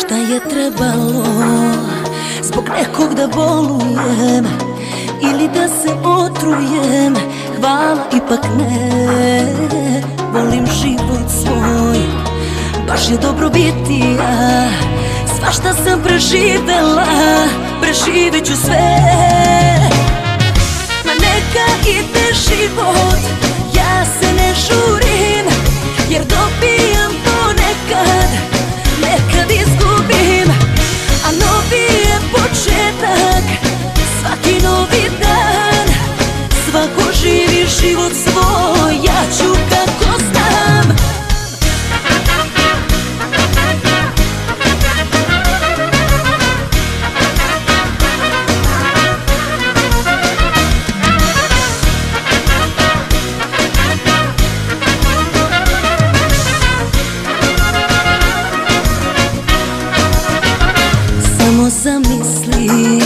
Šta je trebalo zbog nekog da bolujem ili da se otrujem? Hvala, ipak ne. Volim život svoj, baš je dobro biti ja. Svašta sam preživela, preživit ću sve. Ma neka ide život, ja se ne žurim, jer dobijam ponekad, nekad izgubim. A novi je početak, svaki novi dan. Svako živi život svoj, ja ću kako znam. Samo zamisli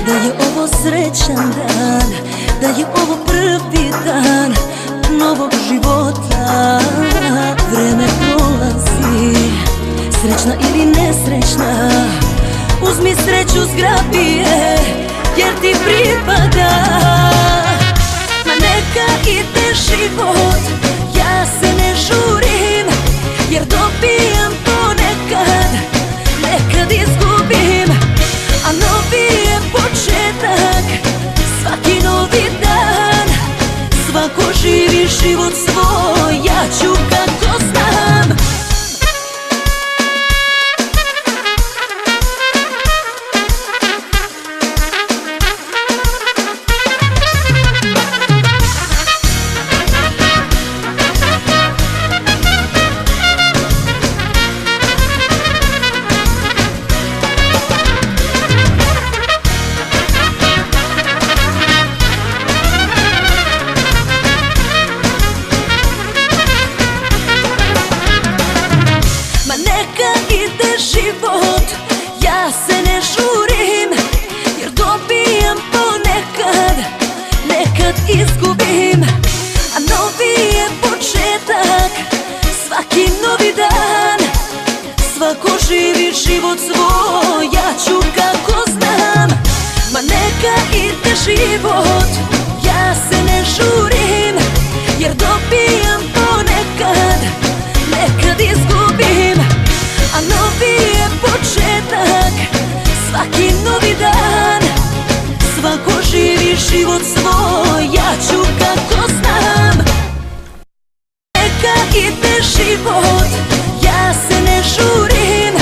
da je ovo srećan dan, da je ovo prvi dan novog života. Vreme prolazi, srećna ili nesrećna, uzmi sreću, zgrabi je, jer ti pripada. Ma neka ide život, ja se ne žurim, jer dobijam ponekad, nekad izgubim. A novi je početak, svaki novi dan. Svako živi život svoj, ja ću kako znam. Život, ja se ne žurim, jer dobijam ponekad, nekad izgubim. A novi je početak, svaki novi dan. Svako živi život svoj, ja ću kako znam. Ma neka ide život, ja se ne žurim, jer dobijam ponekad, nekad izgubim. A novi je početak, svaki novi dan. Svako živi život svoj, ja ću kako znam. Neka ide život, ja se ne žurim,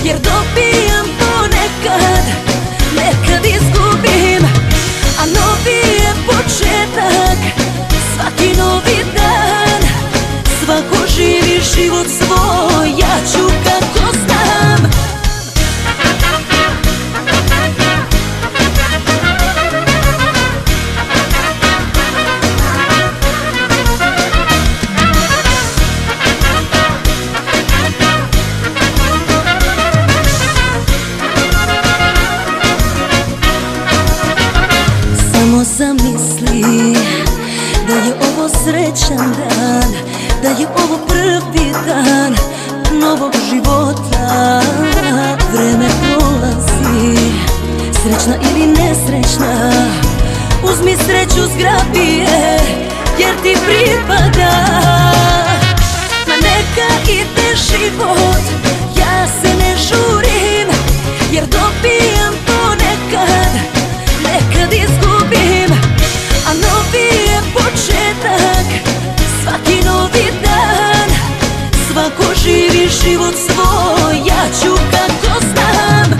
jer dobijam ponekad, nekad izgubim. A novi je početak, svaki novi dan. Svako živi život svoj, ja ću kako znam. Samo zamisli da je ovo srećan dan, da je ovo prvi dan novog života. Vreme prolazi, srećna ili nesrećna, uzmi sreću, zgrabi je, jer ti pripada. Ma neka ide život, ja se ne žurim, jer dobijam ponekad, nekad izgubim. A novi je početak, svaki novi dan. Svako živi život svoj, ja ću kako znam.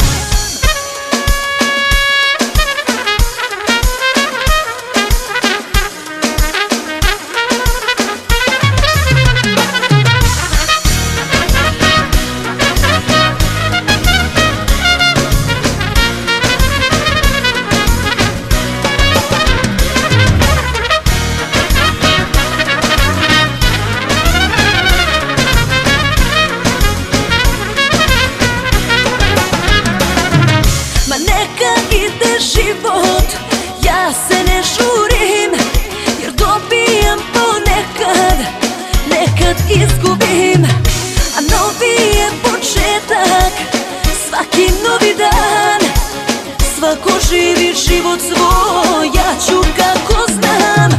živi život svoj, ja ću kako znam.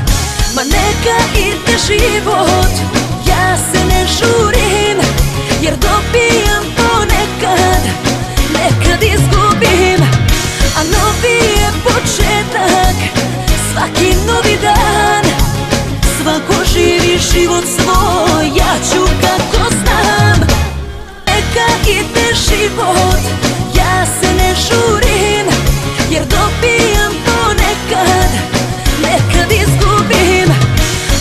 Ma neka ide život, ja se ne žurim, jer dobijam ponekad, nekad izgubim. A novi je početak, svaki novi dan. Svako živi život svoj, ja ću kako znam. Neka ide život, ja se ne žurim, jer dobijam ponekad, nekad izgubim.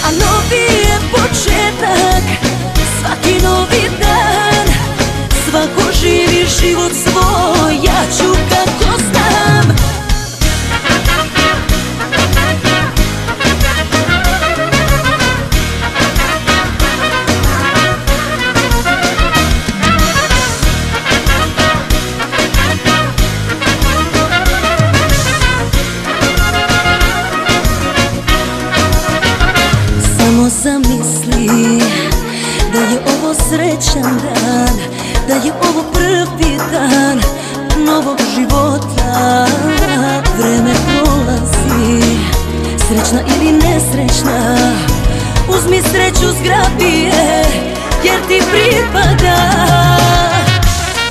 A novi je početak, svaki novi dan. Svako živi život svoj, ja ću kako znam. Samo zamisli da je ovo srećan dan, da je ovo prvi dan novog života. Vreme prolazi, srećna ili nesrećna, uzmi sreću, zgrabi je, jer ti pripada.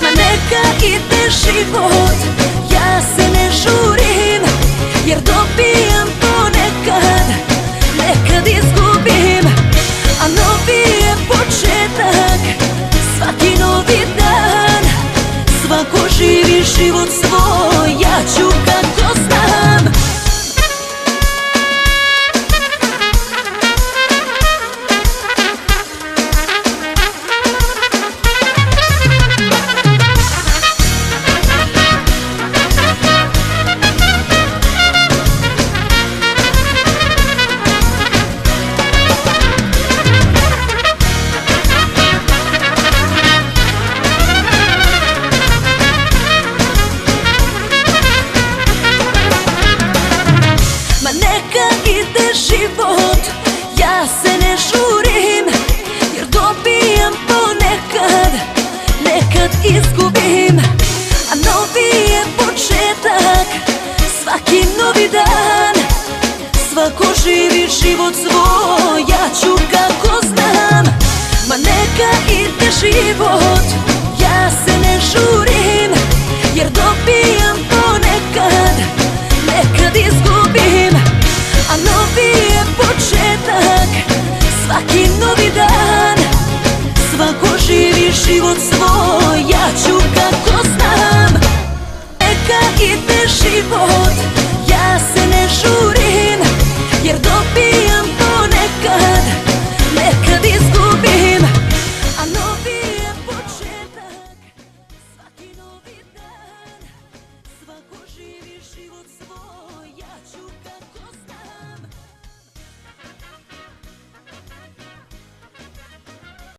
Ma neka ide život, ja se ne žurim, jer dobijam ponekad, nekad izgubim. A novi je početak, svaki novi dan. Svako živi život svoj, ja ću kako znam. Neka ide život, ja se ne žurim, jer dobijam ponekad, nekad izgubim. A novi je početak, svaki novi dan. Svako živi život svoj, ja ću kako znam. Ma neka ide život,